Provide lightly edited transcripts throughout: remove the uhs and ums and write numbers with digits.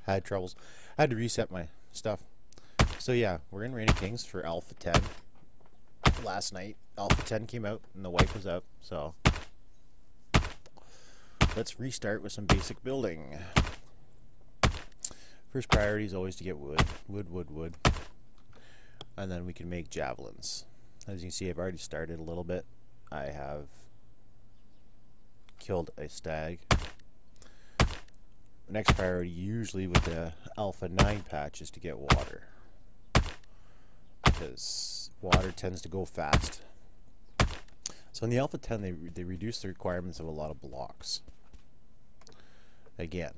Had troubles. I had to reset my stuff. So yeah, we're in Reign of Kings for Alpha 10. Last night, Alpha 10 came out and the wipe was up, so let's restart with some basic building. First priority is always to get wood. Wood. And then we can make javelins. As you can see, I've already started a little bit. I have killed a stag. The next priority, usually with the Alpha 9 patch, is to get water, because water tends to go fast. So in the Alpha 10, they reduce the requirements of a lot of blocks. Again,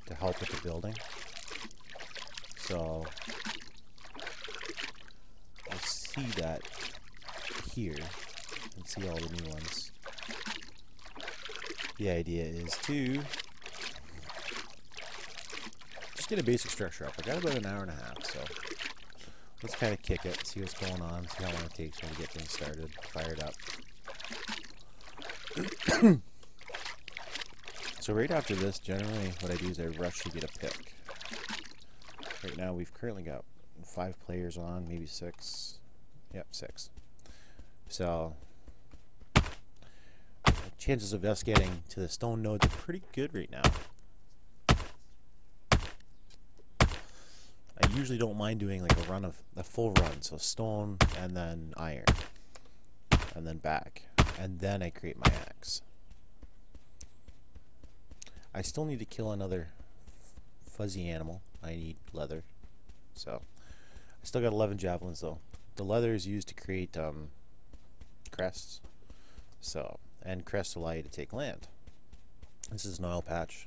to help with the building. So I see that here, and see all the new ones. The idea is to just get a basic structure up. I got about an hour and a half, so let's kind of kick it, see what's going on, see how long it takes me to get things started, fired up. So right after this, generally what I do is I rush to get a pick. Right now we've currently got 5 players on, maybe 6. Yep, 6. So chances of us getting to the stone nodes are pretty good right now. I usually don't mind doing like a full run, so stone and then iron and then back, and then I create my axe. I still need to kill another fuzzy animal. I need leather, so I still got 11 javelins though. The leather is used to create crests, so, and crests allow you to take land. This is an oil patch.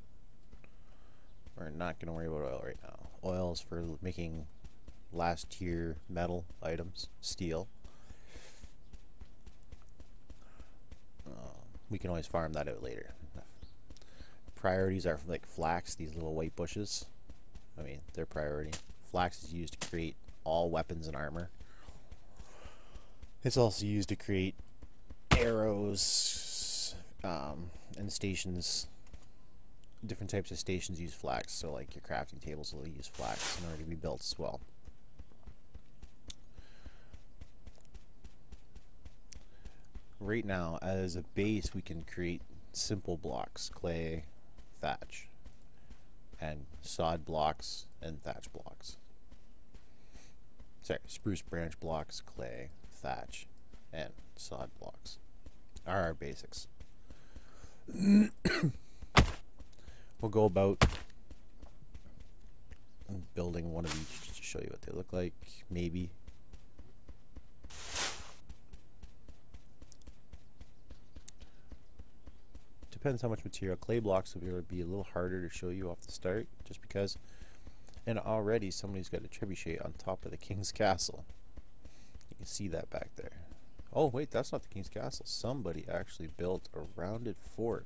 We're not going to worry about oil right now. Oil is for making last tier metal items, steel. We can always farm that out later. Priorities are like flax, these little white bushes. I mean, they're priority. Flax is used to create all weapons and armor. It's also used to create arrows, and stations. Different types of stations use flax, so like your crafting tables will use flax in order to be built as well. Right now, as a base, we can create simple blocks: clay, thatch, and sod blocks and thatch blocks. Sorry, spruce branch blocks, clay, thatch, and sod blocks are our basics. We'll go about building one of each just to show you what they look like, maybe. Depends how much material. Clay blocks will be a little harder to show you off the start, just because. And already somebody's got a trebuchet on top of the king's castle. You can see that back there. Oh wait, that's not the king's castle. Somebody actually built a rounded fort.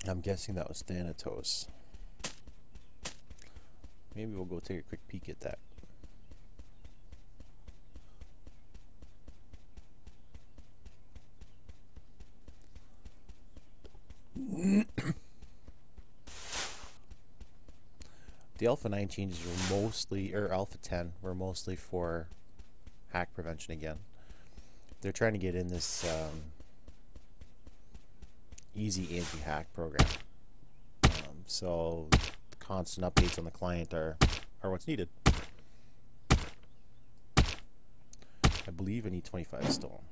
I'm guessing that was Thanatos. Maybe we'll go take a quick peek at that. The Alpha 9 changes were mostly, or Alpha 10 were mostly for hack prevention again. They're trying to get in this easy anti-hack program. So constant updates on the client are what's needed. I believe I need 25 stone.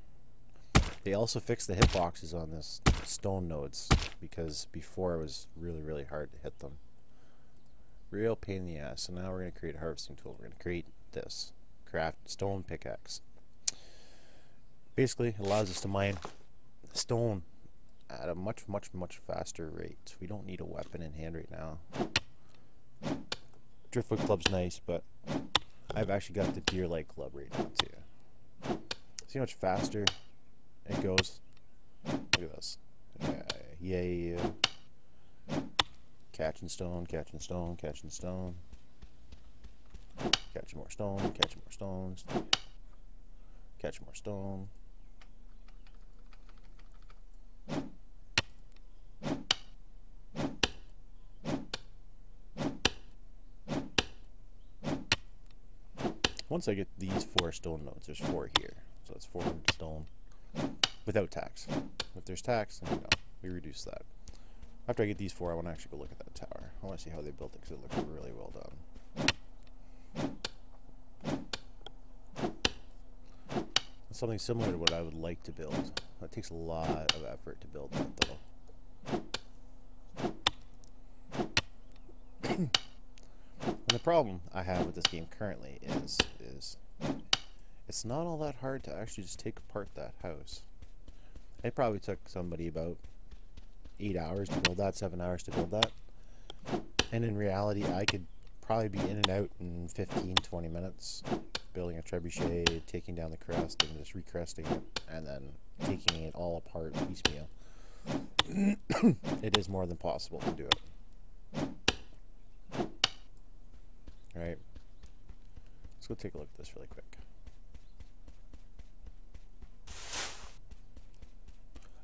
They also fixed the hitboxes on this stone nodes, because before it was really hard to hit them. Real pain in the ass. So now we're going to create a harvesting tool. We're going to create this craft stone pickaxe. Basically, it allows us to mine stone at a much faster rate. We don't need a weapon in hand right now. Driftwood club's nice, but I've actually got the deer light club right now too. See how much faster it goes? Look at this. Yeah. Catching stone, catching stone, catching stone. Catching more stone, catching more stones. Catching more stone. once I get these 4 stone nodes, there's 4 here, so that's 400 stone without tax. If there's tax, then we reduce that. After I get these 4, I want to actually go look at that tower. I want to see how they built it because it looks really well done. It's something similar to what I would like to build. It takes a lot of effort to build that, though. And the problem I have with this game currently is it's not all that hard to actually just take apart that house. It probably took somebody about 8 hours to build that, 7 hours to build that. And in reality, I could probably be in and out in 15-20 minutes, building a trebuchet, taking down the crest, and just recresting it, and then taking it all apart piecemeal. It is more than possible to do it. Alright, let's go take a look at this really quick.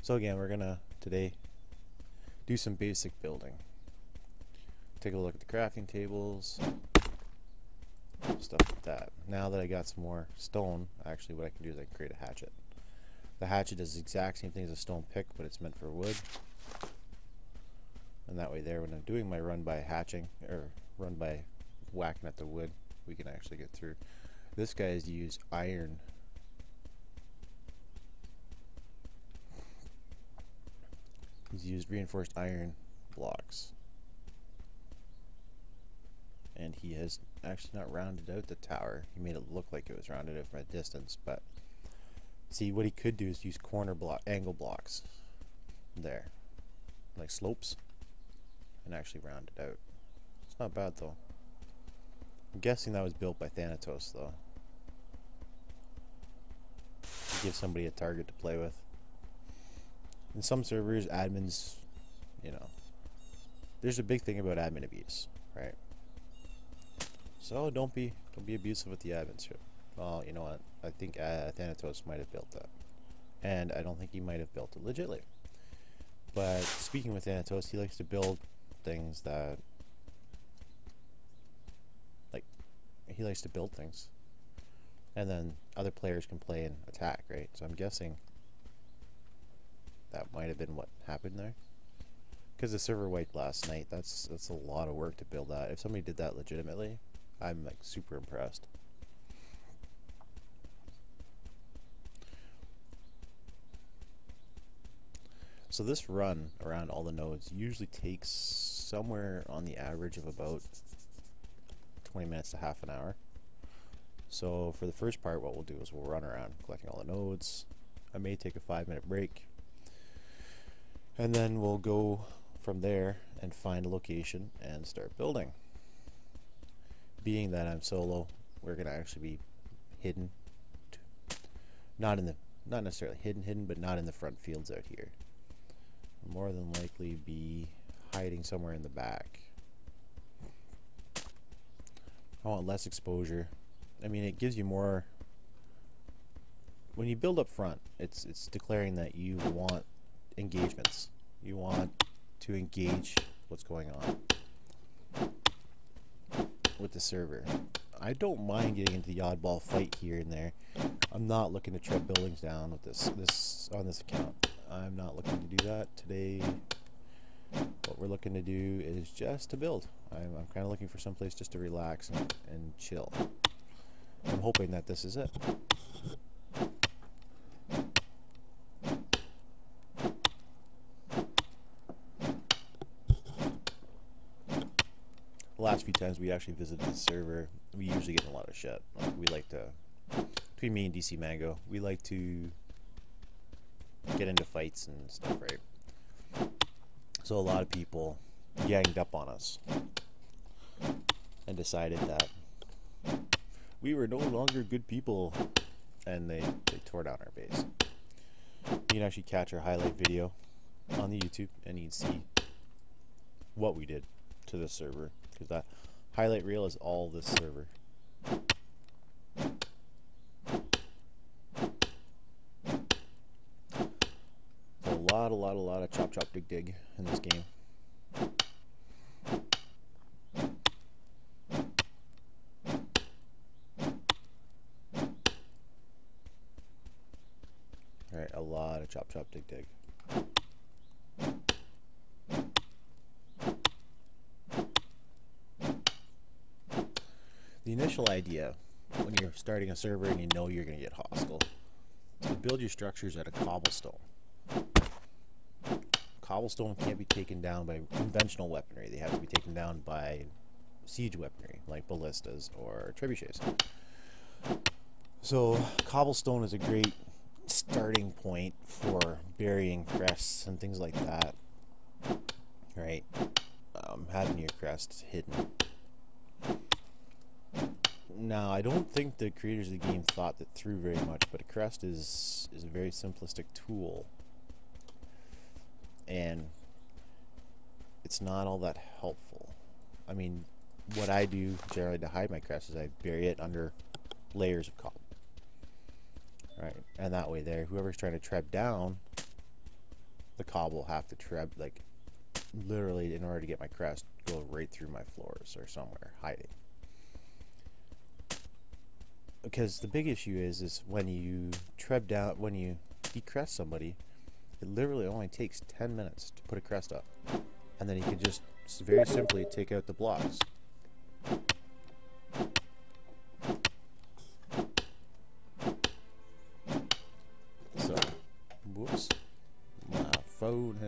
So again, we're gonna today do some basic building. Take a look at the crafting tables, stuff like that. Now that I got some more stone, actually what I can do is I can create a hatchet. The hatchet does the exact same thing as a stone pick, but it's meant for wood. And that way there, when I'm doing my run by hatching, or run by whacking at the wood, we can actually get through. This guy has used iron. He's used reinforced iron blocks. And he has actually not rounded out the tower. He made it look like it was rounded out from a distance, but see, what he could do is use angle blocks there, like slopes, and actually round it out. It's not bad though. I'm guessing that was built by Thanatos though. To give somebody a target to play with. In some servers, admins, you know, there's a big thing about admin abuse, right? So don't be abusive with the admins here. Well, you know what? I think Thanatos might have built that, and I don't think he might have built it legitly. But speaking with Thanatos, he likes to build things that, like, he likes to build things, and then other players can play and attack, right? So I'm guessing that might have been what happened there. Because the server wiped last night, that's a lot of work to build that. If somebody did that legitimately, I'm like super impressed. So this run around all the nodes usually takes somewhere on the average of about 20 minutes to half an hour. So for the first part, what we'll do is we'll run around collecting all the nodes. I may take a 5-minute break, and then we'll go from there and find a location and start building. Being that I'm solo, we're gonna actually be hidden, not necessarily hidden, but not in the front fields out here. We'll more than likely be hiding somewhere in the back. I want less exposure. I mean, it gives you more. When you build up front, it's declaring that you want engagements. You want to engage what's going on with the server. I don't mind getting into the oddball fight here and there. I'm not looking to trip buildings down with this on this account. I'm not looking to do that today. What we're looking to do is just to build. I'm kind of looking for some place just to relax and chill. I'm hoping that this is it. The last few times we actually visited the server, we usually get in a lot of shit. Like, we like to, between me and DC Mango, we like to get into fights and stuff, right? So a lot of people ganged up on us and decided that we were no longer good people, and they tore down our base. You can actually catch our highlight video on the YouTube, and you can see what we did to this server, because that highlight reel is all this server. A lot of chop chop dig dig in this game. initial idea when you're starting a server and you know you're going to get hostile is to build your structures out of cobblestone. Cobblestone can't be taken down by conventional weaponry. They have to be taken down by siege weaponry like ballistas or trebuchets. So cobblestone is a great starting point for burying crests and things like that, right? Having your crests hidden. Now, I don't think the creators of the game thought that through very much, but a crest is a very simplistic tool, and it's not all that helpful. I mean, what I do generally to hide my crest is I bury it under layers of cobble. Right, and that way there, whoever's trying to treb down the cobble will have to treb, like, literally, in order to get my crest, go right through my floors or somewhere, hiding. Because the big issue is when you treb down, when you decrest somebody, it literally only takes 10 minutes to put a crest up. And then you can just very simply take out the blocks. So, whoops. My phone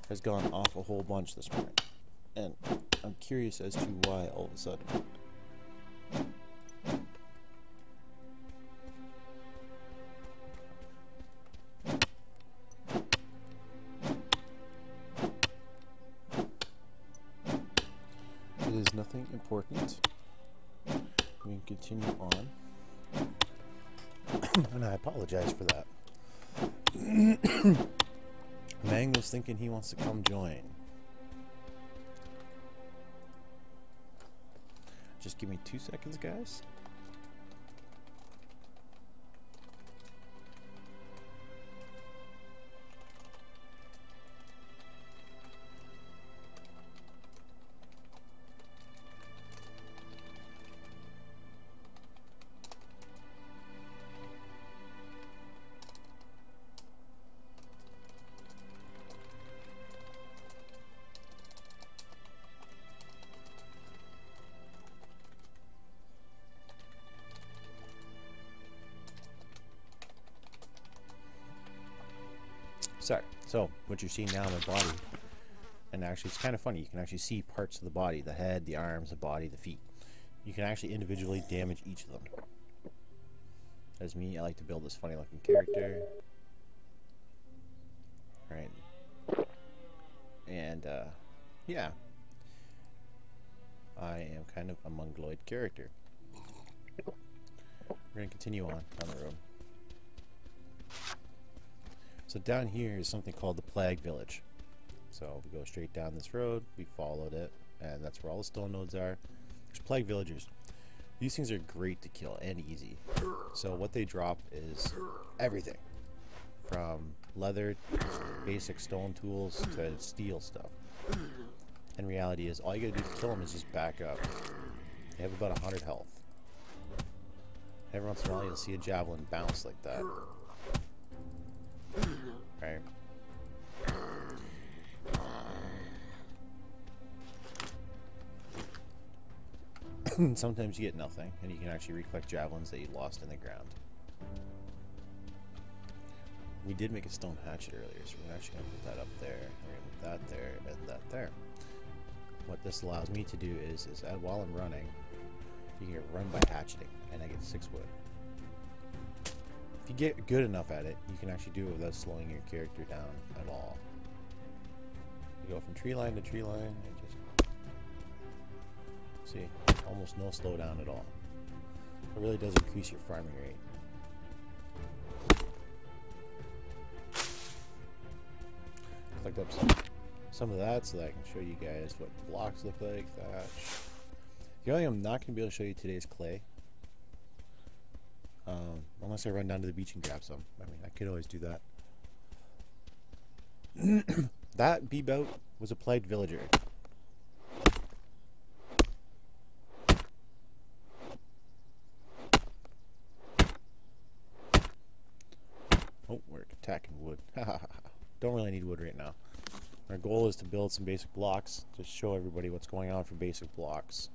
has gone off a whole bunch this morning. And I'm curious as to why all of a sudden. It is nothing important. We can continue on. And I apologize for that. Mango's thinking he wants to come join. Just give me 2 seconds, guys. Sorry. So, what you're seeing now in my body, and actually it's kind of funny, you can actually see parts of the body, the head, the arms, the body, the feet. You can actually individually damage each of them. As me, I like to build this funny looking character. Right. And, yeah. I am kind of a mongoloid character. We're going to continue on down the road. So down here is something called the Plague Village. So we go straight down this road, we followed it, and that's where all the stone nodes are. There's Plague Villagers. These things are great to kill and easy. So what they drop is everything. From leather, basic stone tools, to steel stuff. And reality is, all you gotta do to kill them is just back up. They have about 100 health. Every once in a while you'll see a javelin bounce like that. Right. Sometimes you get nothing, and you can actually recollect javelins that you lost in the ground. We did make a stone hatchet earlier, so we're actually going to put that up there. We're going to put that there, and that there. What this allows me to do is while I'm running, you can run by hatcheting, and I get 6 wood. If you get good enough at it, you can actually do it without slowing your character down at all. You go from tree line to tree line, and just see, almost no slowdown at all. It really does increase your farming rate. Collect up some of that so that I can show you guys what the blocks look like. Thatch. The only thing I'm not going to be able to show you today is clay. Unless I run down to the beach and grab some. I mean, I could always do that. That bee-bout was a plagued villager. Oh, we're attacking wood. Don't really need wood right now. Our goal is to build some basic blocks to show everybody what's going on for basic blocks.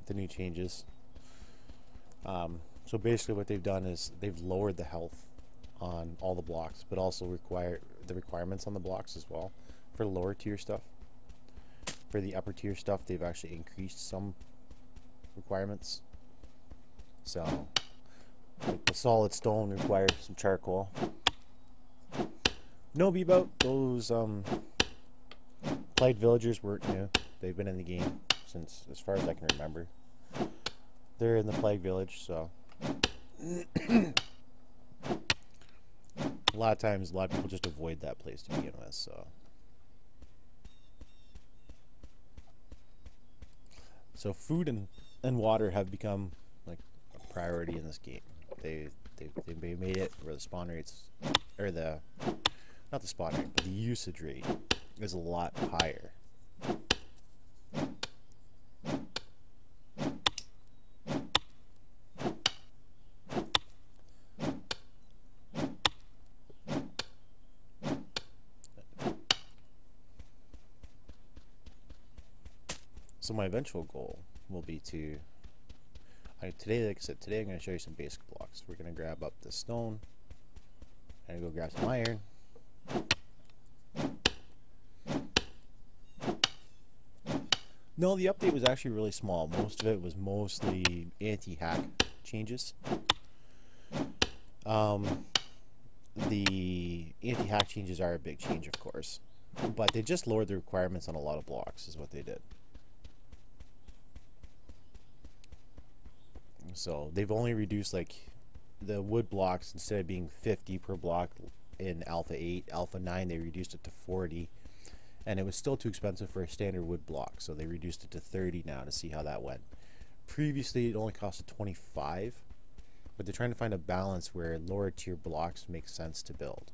the new changes. So basically what they've done is they've lowered the health on all the blocks, but also the requirements on the blocks as well for the lower tier stuff. For the upper tier stuff, they've actually increased some requirements. So like the solid stone requires some charcoal. No beep out, those Plague Villagers weren't new. They've been in the game since, as far as I can remember. They're in the Plague Village, so a lot of times, a lot of people just avoid that place to begin with. So food and water have become like a priority in this game. They made it where the spawn rates, or the not the spawn rate, but the usage rate is a lot higher. So my eventual goal will be to, today, like I said, today I'm going to show you some basic blocks. We're going to grab up the stone, and go grab some iron. No, the update was actually really small. Most of it was mostly anti-hack changes. The anti-hack changes are a big change, of course, but they just lowered the requirements on a lot of blocks is what they did. So they've only reduced, like, the wood blocks, instead of being 50 per block in Alpha 8, Alpha 9 they reduced it to 40, and it was still too expensive for a standard wood block, so they reduced it to 30 now to see how that went. Previously it only costed 25, but they're trying to find a balance where lower tier blocks make sense to build.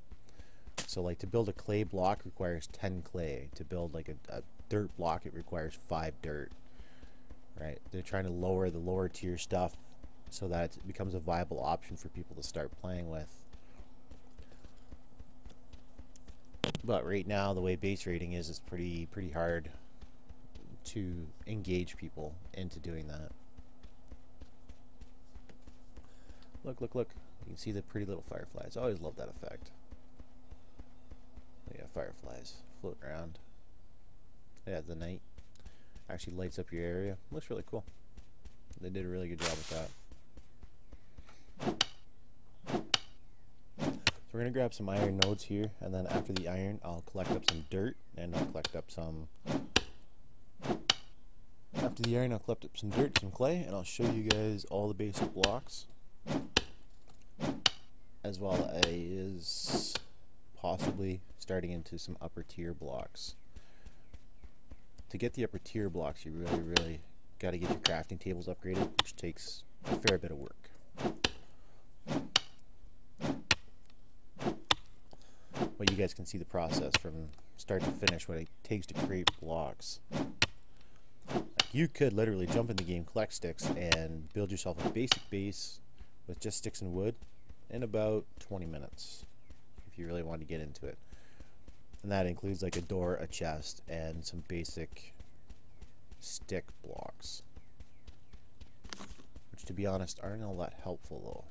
So like to build a clay block requires 10 clay. To build like a dirt block, it requires 5 dirt. Right? They're trying to lower the lower tier stuff so that it becomes a viable option for people to start playing with. But right now, the way base rating is, it's pretty hard to engage people into doing that. Look, look, look. You can see the pretty little fireflies. I always love that effect. Yeah, fireflies floating around. Yeah, the night actually lights up your area. Looks really cool. They did a really good job with that. So we're going to grab some iron nodes here, and then after the iron, I'll collect up some dirt, and I'll collect up some... After the iron, I'll collect up some dirt, some clay, and I'll show you guys all the basic blocks, as well as possibly starting into some upper tier blocks. To get the upper tier blocks, you really got to get your crafting tables upgraded, which takes a fair bit of work. But you guys can see the process from start to finish, what it takes to create blocks. You could literally jump in the game, collect sticks, and build yourself a basic base with just sticks and wood in about 20 minutes, if you really want to get into it. And that includes like a door, a chest, and some basic stick blocks, which, to be honest, aren't all that helpful though.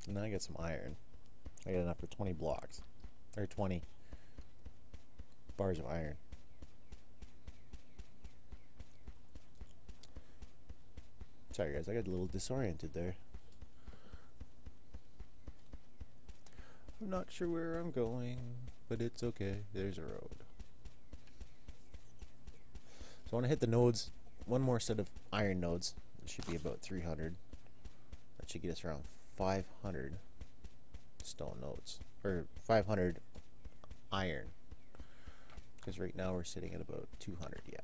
And then I get some iron. I got enough for 20 blocks, or 20 bars of iron. Sorry guys, I got a little disoriented there. I'm not sure where I'm going, but it's okay. There's a road. So I want to hit the nodes. One more set of iron nodes. It should be about 300. That should get us around 500 stone nodes, or 500 iron, because right now we're sitting at about 200. Yeah.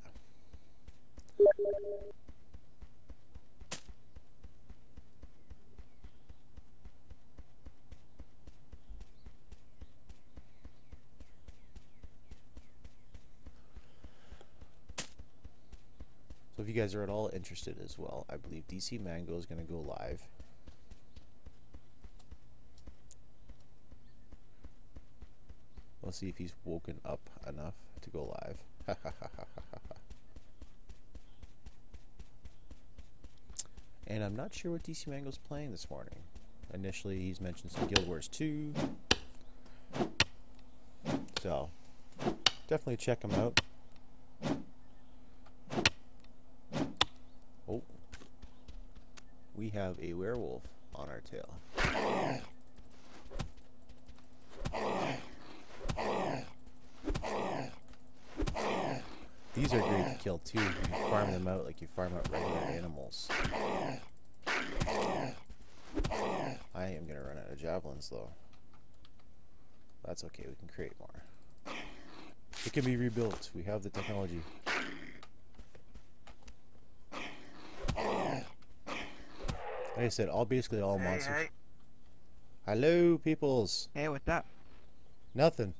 So if you guys are at all interested as well, I believe DC Mango is going to go live We'll see if he's woken up enough to go live. And I'm not sure what DC Mango's playing this morning. Initially, he's mentioned some Guild Wars 2. So, definitely check him out. Oh. We have a werewolf on our tail. These are great to kill too. You farm them out like you farm out regular animals. I am gonna run out of javelins though. That's okay, we can create more. It can be rebuilt. We have the technology. Like I said, basically all monsters. Hey. Hello, peoples. Hey, what's up? Nothing.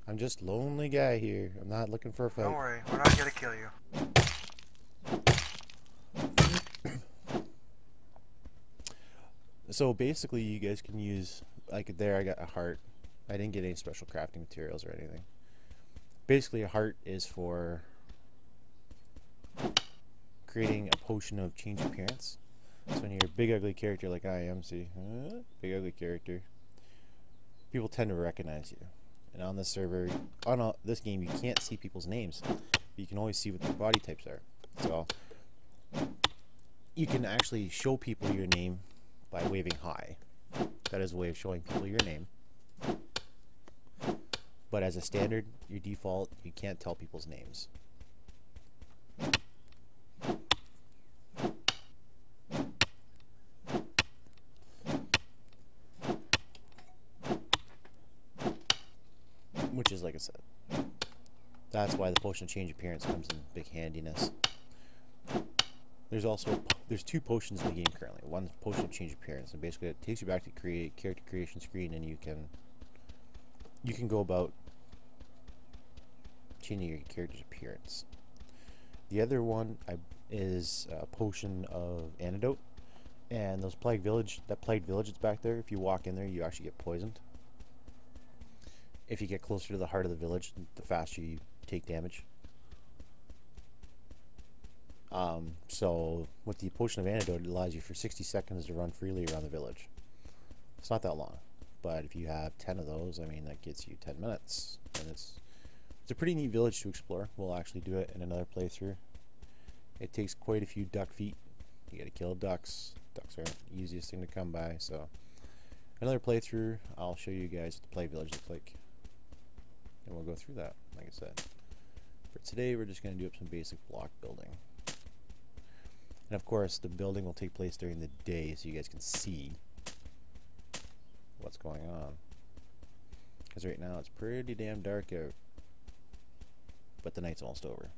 I'm just lonely guy here. I'm not looking for a fight. Don't worry, we're not here to kill you. So basically, you guys can use, like there I got a heart. I didn't get any special crafting materials or anything. Basically, a heart is for creating a potion of change appearance. So when you're a big ugly character like I am, see, big ugly character, people tend to recognize you. And on this server, on this game, you can't see people's names, but you can always see what their body types are. So you can actually show people your name by waving hi. That is a way of showing people your name. But as a standard, your default, you can't tell people's names. Which is, like I said, that's why the potion of change appearance comes in big handiness. There's two potions in the game currently. One's potion of change appearance, and basically it takes you back to create character creation screen, and you can go about changing your character's appearance. The other one is a potion of antidote, and that plague village that's back there. If you walk in there, you actually get poisoned. If you get closer to the heart of the village, the faster you take damage. So with the potion of antidote, it allows you for 60 seconds to run freely around the village. It's not that long, but if you have 10 of those, I mean, that gets you 10 minutes, and it's a pretty neat village to explore. We'll actually do it in another playthrough. It takes quite a few duck feet. You gotta kill ducks. Ducks are the easiest thing to come by, so another playthrough, I'll show you guys what the plague village looks like, and we'll go through that, like I said. For today, we're just going to do up some basic block building. And of course, the building will take place during the day so you guys can see what's going on. Because right now it's pretty damn dark out, but the night's almost over.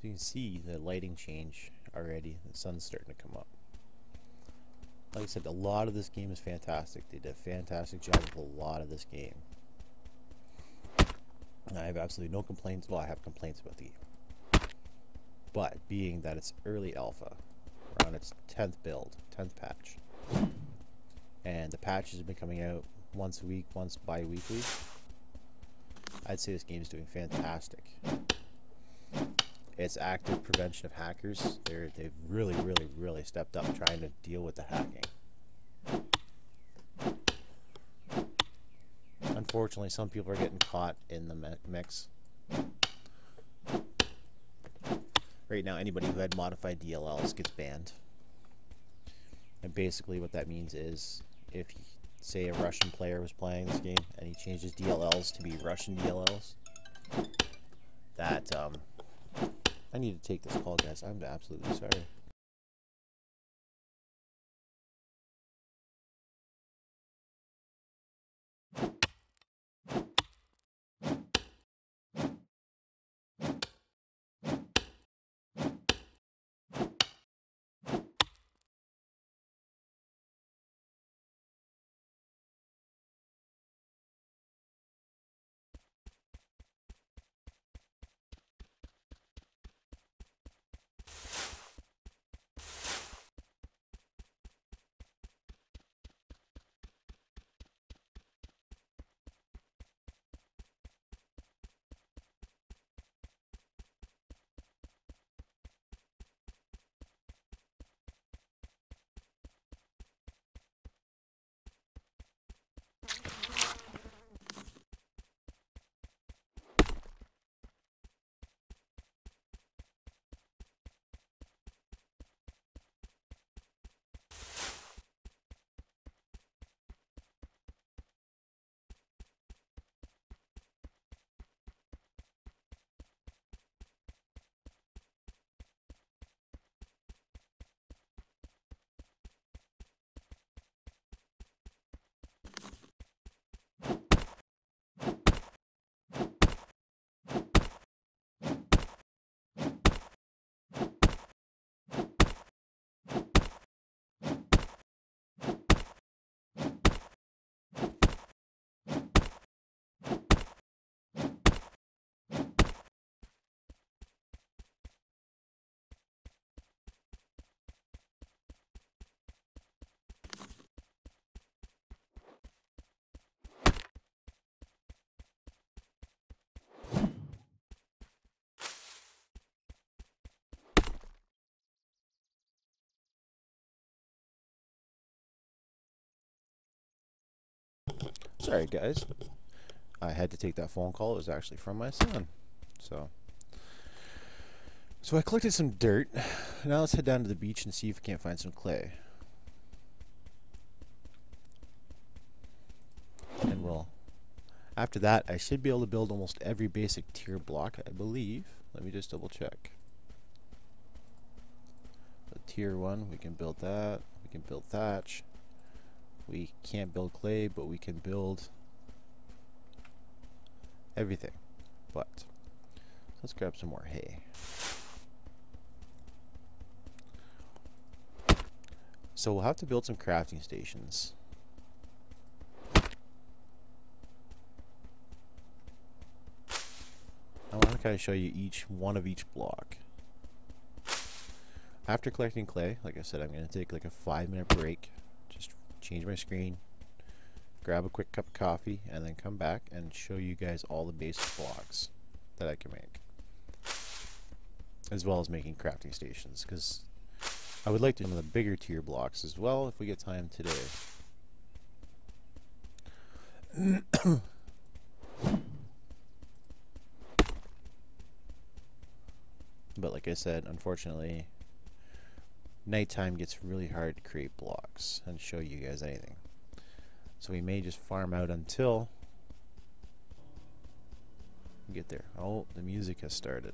So you can see the lighting change already. The sun's starting to come up. Like I said, a lot of this game is fantastic. They did a fantastic job with a lot of this game. I have absolutely no complaints. Well, I have complaints about the game. But being that it's early alpha, we're on its 10th build, 10th patch. And the patches have been coming out once a week, once bi-weekly. I'd say this game is doing fantastic. It's active prevention of hackers. They've really stepped up trying to deal with the hacking. Unfortunately, some people are getting caught in the mix. Right now, anybody who had modified DLLs gets banned. And basically what that means is, if, say, a Russian player was playing this game and he changed his DLLs to be Russian DLLs, that, I need to take this call, guys. I'm absolutely sorry. Sorry guys, I had to take that phone call. It was actually from my son. So I collected some dirt. Now let's head down to the beach and see if we can't find some clay. And after that, I should be able to build almost every basic tier block, I believe. Let me just double check. The tier 1, we can build that. We can build thatch. We can't build clay, but we can build everything. But let's grab some more hay. So we'll have to build some crafting stations. I want to kind of show you each one of each block. After collecting clay, like I said, I'm going to take like a 5-minute break, just change my screen, grab a quick cup of coffee, and then come back and show you guys all the basic blocks that I can make, as well as making crafting stations, because I would like to do some of the bigger tier blocks as well if we get time today. But like I said, unfortunately, nighttime gets really hard to create blocks and show you guys anything. So we may just farm out until we get there. Oh, the music has started.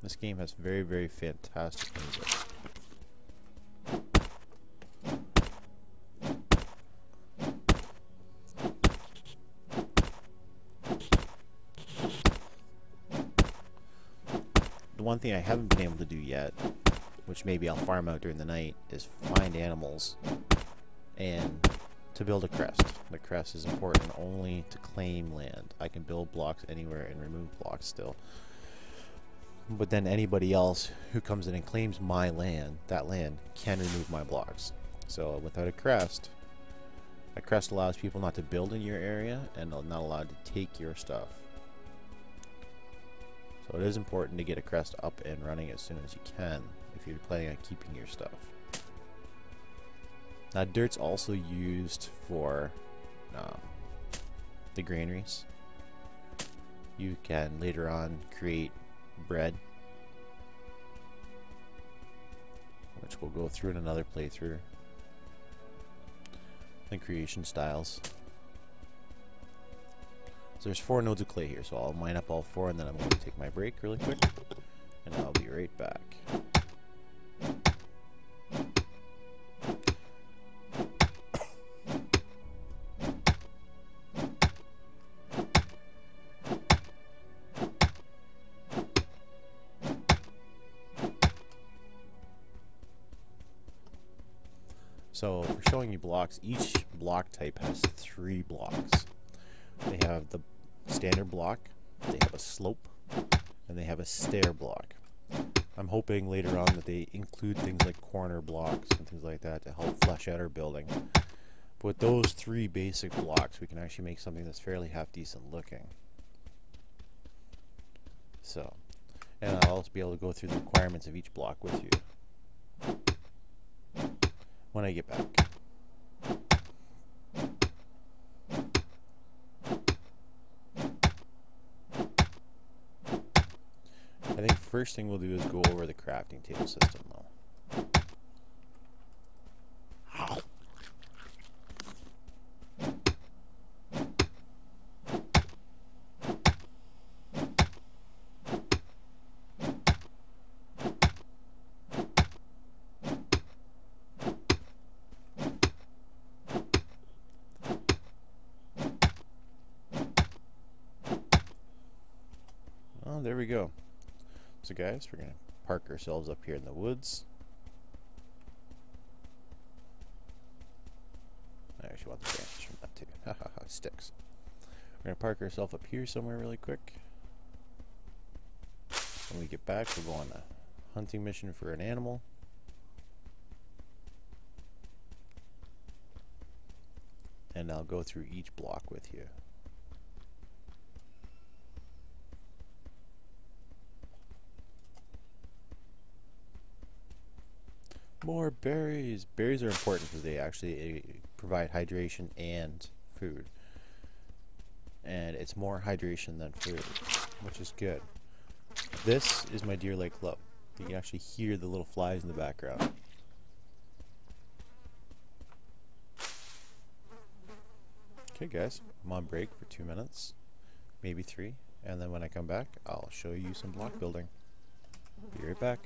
This game has very, very fantastic music. The one thing I haven't been able to do yet, which maybe I'll farm out during the night, is find animals and to build a crest. The crest is important only to claim land. I can build blocks anywhere and remove blocks still. But then anybody else who comes in and claims my land, that land, can remove my blocks. So without a crest allows people not to build in your area and not allowed to take your stuff. So it is important to get a crest up and running as soon as you can if you're planning on keeping your stuff. Now dirt's also used for the granaries. You can later on create bread, which we'll go through in another playthrough, and creation styles. So there's 4 nodes of clay here, so I'll mine up all 4 and then I'm going to take my break really quick and I'll be right back. So for showing you blocks, each block type has 3 blocks. They have the standard block, they have a slope, and they have a stair block. I'm hoping later on that they include things like corner blocks and things like that to help flesh out our building. But with those 3 basic blocks, we can actually make something that's fairly half-decent looking. So, and I'll also be able to go through the requirements of each block with you when I get back. I think first thing we'll do is go over the crafting table system though. Oh, there we go. So guys, we're going to park ourselves up here in the woods. I actually want the branches from that too. Haha, sticks. We're going to park ourselves up here somewhere really quick. When we get back, we'll go on a hunting mission for an animal. And I'll go through each block with you. More berries. Berries are important because they actually provide hydration and food. and it's more hydration than food, which is good. This is my Deer Lake Club. You can actually hear the little flies in the background. Okay guys, I'm on break for 2 minutes, maybe 3, and then when I come back, I'll show you some block building. Be right back.